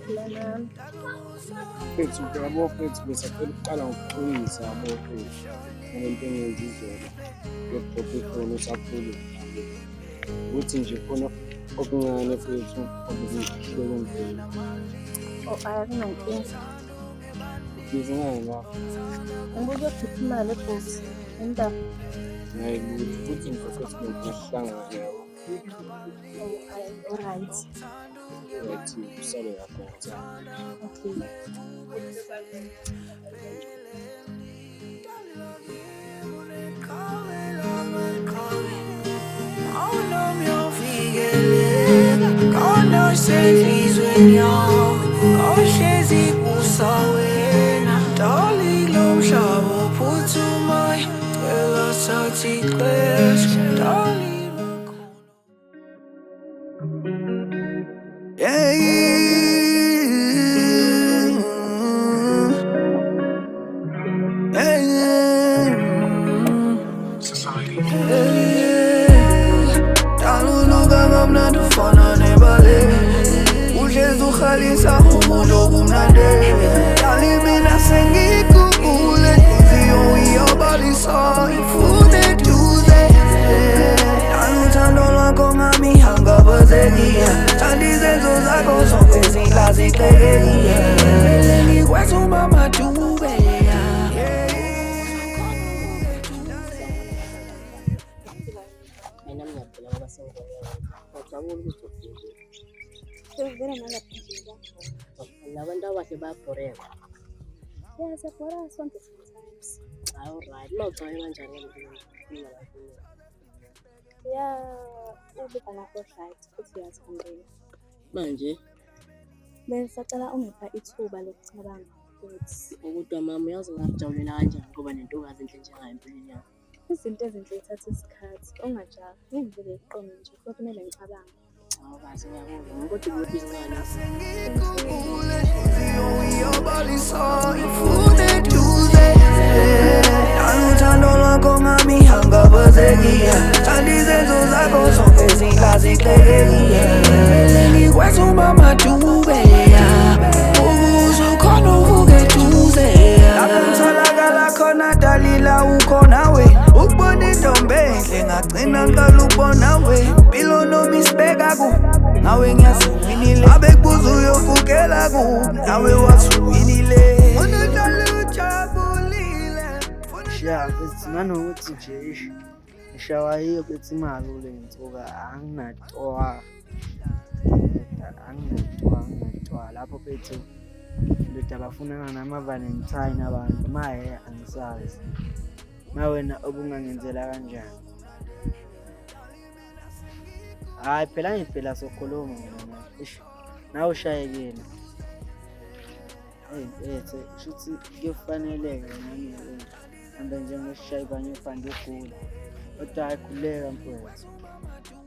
Lana, Mfethu yabo mfethu besacela ukuqala ngokuxolisa yabo mfethu ngale nto engenza izolo yokudropha ifoni usakhulu ukuthi nje khona okuncane mfethu okuhloko ngibhekile oh, akunankinga. bizi ngani lapho Ngibuye ukukhipha imali ebhuti. Indaba. naye ukuthi nje mfethu ngiyasihlangana yabo Oh, alright. yathi usale kahle ngathana Okay. Uhleza umuntu okumnandi Dali mina sengikhumbule Inhliziyo iyabalisa ifune eduze Uthando lwakho ngangihangabezekile Thanda izenzo zakho zonke zilazixekekile Ngikwenza umama Dube Mina ngiyaphila ngoba sengibonile ngiyajabula ukuthi ufike Sengivela nalapha nje la. nabantu abahle bayabhoreka. Yeah, siyabhora sonke sometimes. Alright, mawucaye kanjani empilweni Yeah, ubuka lapho right futhi uyazihambela. manje Besacela ungipha ithuba lokucabanga ukuthi ukuthi mama uyazi ngakujabulela kanjani ngoba nentokazi enhle njengayo empilweni yakho. izinto ezinhle zithatha isikhathi. Ungajahi. Ngivele iqondo nje kodwa kumele ngicabange. Awukazi ngiyabona ngokuthi ukuthi izingane Uthando lwakho ngangihangabezekile Thanda izenzo zakho zonke zilazixekekile Ngikwenza umama Dube Ukuze ukhona uvuke eduze Lapho ngitholakala khona Dalila ukhona wena Ukubona intombi enhle ngagcina ngiqala ukubona wena Impilo noma isibeka kuphi nawe ngiyaziwinile Abekubuza uyovukela kuphi nawe wasuwinile Unodlala ujabulile Ya, bethi nanokuthi nje ishawa yiyo bethi imali kule nsuka anginatoa lapho bethu ndoda bafunana nama-Valentine abantu maye angisazi mawena obungangenzela kanjani hhayi phela ngiphela sokhuluma mina nawe ushayekile ethe shuthi kuyofaneleke nami hambe njengesishayi banye ubhande egula kodwa hhayi khululeka mfowethu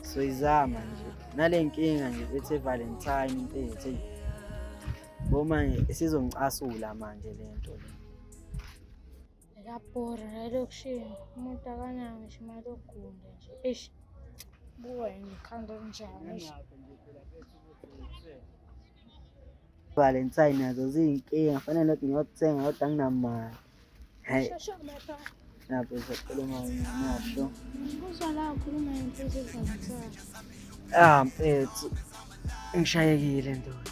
soyizama nje nale nkinga nje bethe Valentine impethu bomanje isizongicasula manje le nto le Ngiyabhora elokishini umuntu akanayo ngisho imali yokugunda nje eish buka ngikhanda kanjani eish Valentine nazo ziyinkinga kufanele ukuthi ngiyothenga kodwa anginamali hhayi sheshe mapha napho sokhuluma nasho kuzwa la ukhuluma into ezivalentine mfethu ngishayekile ndoda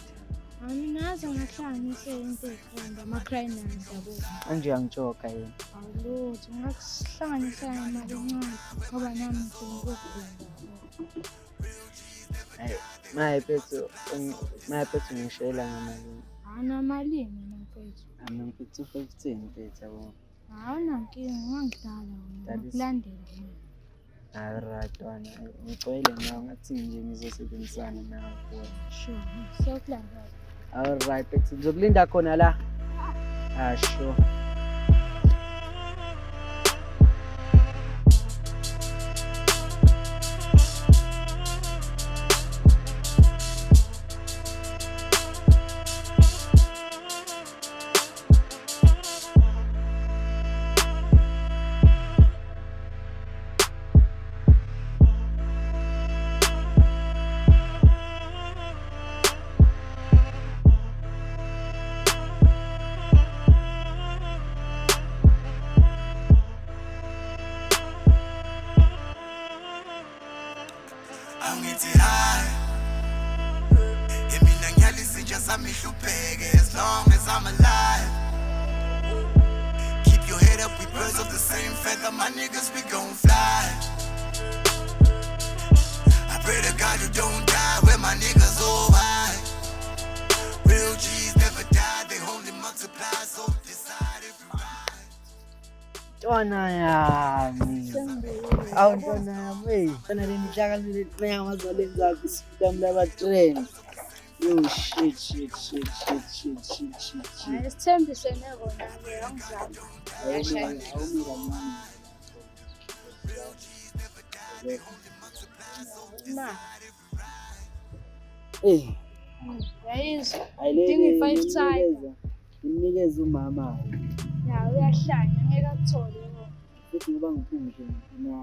anginaze ngahlanganise into ekhanda ama-criners yabo manje uyangijoka yini awulutho ngakuhlanganisa imali encane ngoba nami ngikugunda hhayi mayephethu ngishayela ngamalini awunamalini mfethu mfethu 15 mfethu yabo awunankinga ungangidala wena ngikulandela mina hhayi right wana ngicwele nawe ngathi nje ngizosebenzisana nawe sure siyokulandela alright mfethu ngizokulinda khona la sure pretty high. Emina ngiyalisinja sami hlupheke as long as I'm alive. Keep your head up, we birds of the same feather, my niggas we gon' fly. I pray to God you don't die where my niggas all high. Real G's never die, they only multiply, so decide if you ride. Ntwana yami. Awu ntwana yami. Ntwana le mhlaka mayamazaleni zakho sifukamla abatrend. Yo shit. Hayi sithembisene kona-ke angizami. Awumi kancane. Imali. Yayizwa. Dinga i-5 time. Nginikeze umama. Ya uyahlanya ngeke akuthole yona. Futhi ngoba ngiphusha no.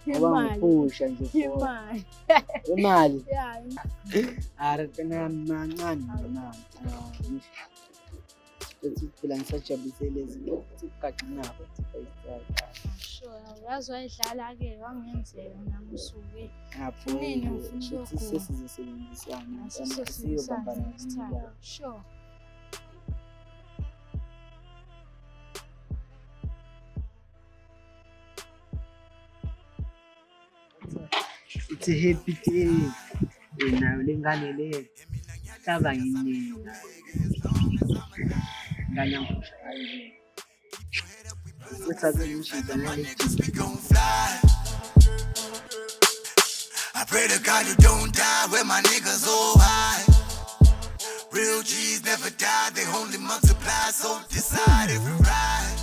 Imali. Ngiphusha nje. Imali. Imali. Ya. Ara kana mancane mana. Futhi phela ngisajabulele izinto ukugaqinako. Sure, yazi wayidlala-ke wangenzeka nami usuke. Ngapho Nini ufuna futhi ukugula? sesizosebenzisana. Sisebenzisana next time. Sure. It's a happy day. Nayo lengane le hlaba nginika. Nganya ngishaya. Uthathe umshito Niggas we gon' fly. I pray to God you don't die where my niggas all high. Real G's never die, they only multiply, so decide if you ride.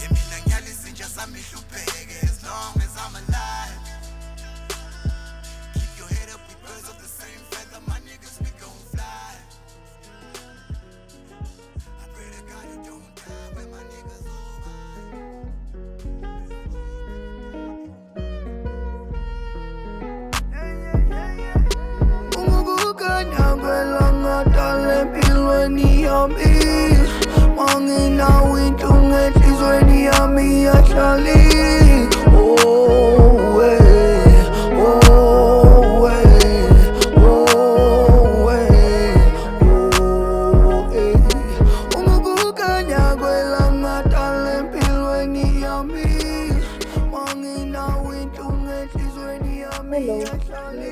Emina ngiyalisinja sami hlupheke as long as I'm alive. Keep your head up, we birds of the same feather, my niggas we gon' fly. I pray to God you don't die where my niggas all Ungubukanya kwelanga dale empilweni yami. Manginawintunge enhlizweni yami yahlali. Ungubukanya kwelanga dale empilweni yami. Manginawintunge enhlizweni yami yahlali.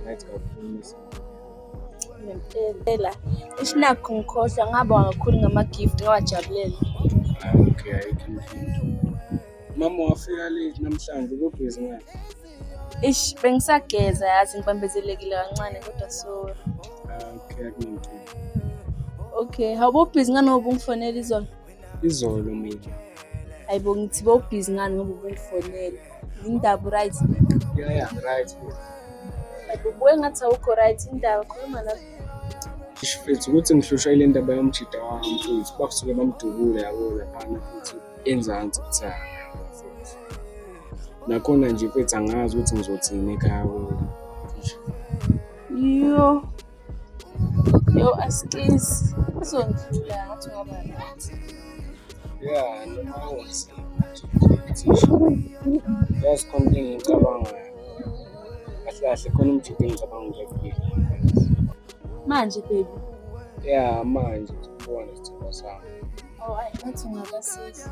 Ngathi kakhulu Ngempela isinakho ngikhohlwa ngaba kakhulu ngama-gift ngiwajabulela. okay ayikho inkinga. Mama wafika late namhlanje kubhizi ngani? Ish bengisageza yazi ngibambezelekile kancane kodwa sorry. Okay akunenkinga. Okay, hawububhizi ngani ngoba ungifonela izolo? Izolo mina. Hayibo ngithi bowubhizi ngani ngoba ungifonela. Indaba right? Yeah, right. Ubuye ngathi awukho right indaba khuluma la. Futhi ukuthi ngihlushwa ile ndaba yomjida wami futhi bakusuke bamdubule yabo laphana futhi enzansi kuthana. Nakhona nje mfethu angazi ukuthi ngizothini ekhaya kwami. Yo askis. Uzondlula ngathi ngaba right. Yeah, noma awuzi. Yazi khona into engicabangayo. Kahle khona umjida engicabanga ngiyakuyila. Manje baby. Yeah, manje ngibona isithemba sami. Oh, ngathi ungabasiza.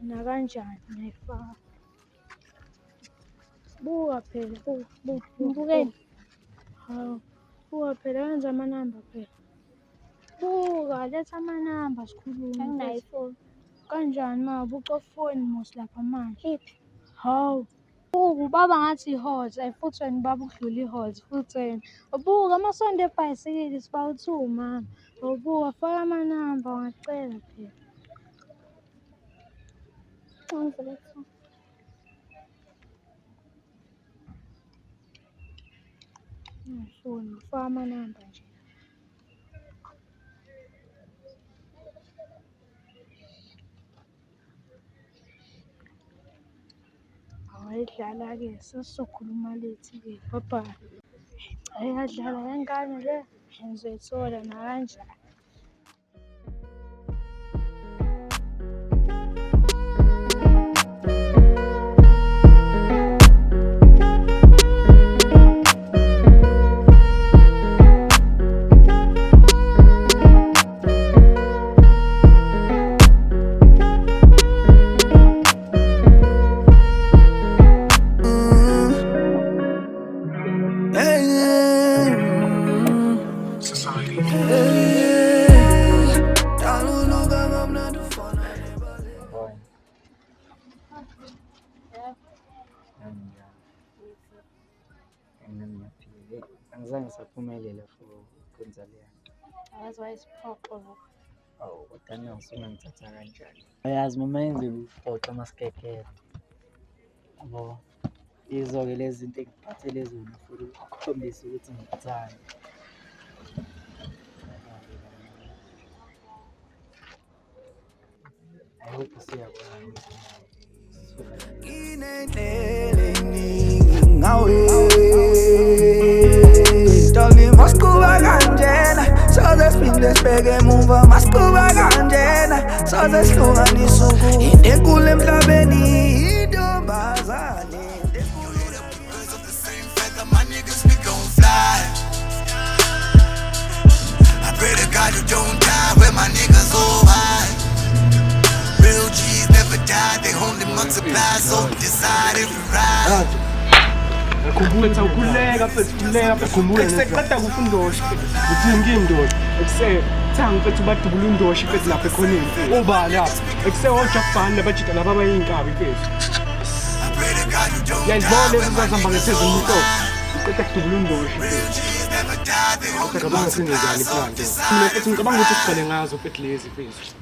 Nakanjani nayifaka. Buka phela, buka. Ngibukele. Hawu, buka phela wenza amanamba phela. Buka, letha amanamba sikhulume. Anginayo ifoni. Kanjani ma? Ubucofa ifoni mos lapha manje. Iphi? Hawu. Buka ubaba ngathi i-hot, futhi wena ubaba ukudlula i-hot futhi wena. Buka amasondo ebhayisikili sibawu-2 mama. Buka faka amanamba ngacela phela. Angivule ku. Ngifuni faka amanamba nje. Awayidlala-ke sesizokhuluma lethi-ke baba. Ayadlala yengane le, ngizoyithola nakanjani. Angizange ngisaphumelela for ukwenza leyo nto. Awazi wayesiphoqo lokho. Awu, kodwa ungangithatha kanjani? Uyazi noma yenzeka ukuphoxa amasikekela. Yabo, yizo-ke lezi zinto engiphathele zona for ukukhombisa ukuthi ngikuthanda. I hope usiyabona ukuthi Doggy maskuba kanjena soze siphinde sibheke emuva maskuba kanjena soze sihlukanise uku into enkulu emhlabeni intombazane. Birds of the same feather, my niggas, we gon' fly. I pray to God you don't die where my niggas all high. Real G's never die, they only multiply, so decide if you ride. Kumbutha ukhuleka mfethu khuleka mfethu eseqeda kufa undoshi uthi ngiyindoda ekusethanga mfethu badubula undoshi mfethu lapha ekhoneni oba lapha ekusehoja kufana nabajita laba abayinkabi mfethu yayibona lezi zazihamba ngephezulu umntoko uqeda kudubula undoshi mfethu ngicabanga singenzani plan nto mina mfethu ngicabanga ukuthi siqale ngazo mfethu lezi mfethu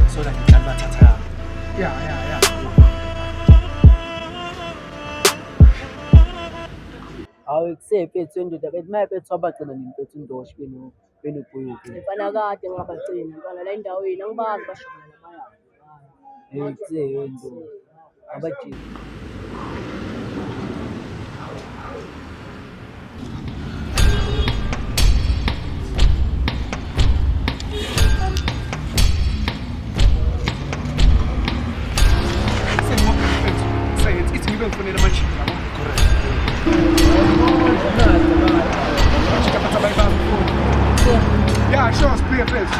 so that ngicala bathatha. Yeah. Hawu kusephethu endoda bethi mayephethu abagcina nimpethu indoshi benobhoyokho. Mfana kade ngabagcina mfana la endaweni angibazi bashona nabayaphi. Kuseyendo abajini. Ithi ngibe ngifonela amajini yabo. Correct. Yeah, sure, spray first.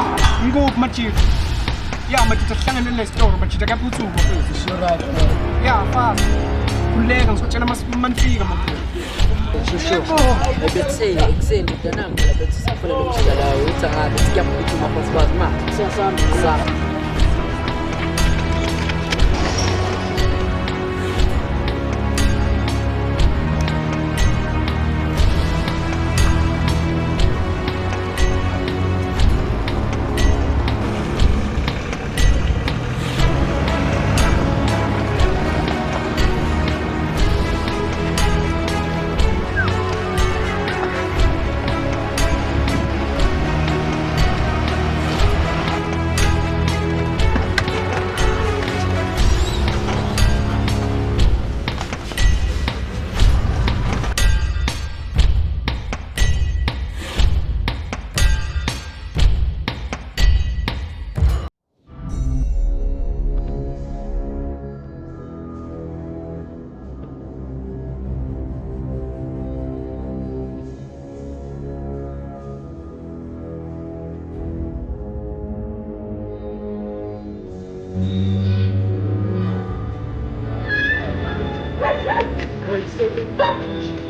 Ngikuphi majini? Yeah, majita sihlangane le store, majita kaphuthuko first. Sure right. Yeah, fast. Kuleka ngisotshela manifika mfowethu. Sure. Ekuseni mntanami phela bethi sifonele umshika lawo uthi angathi siyaphuthuma phansi bazi ma siyasamba. Boy, so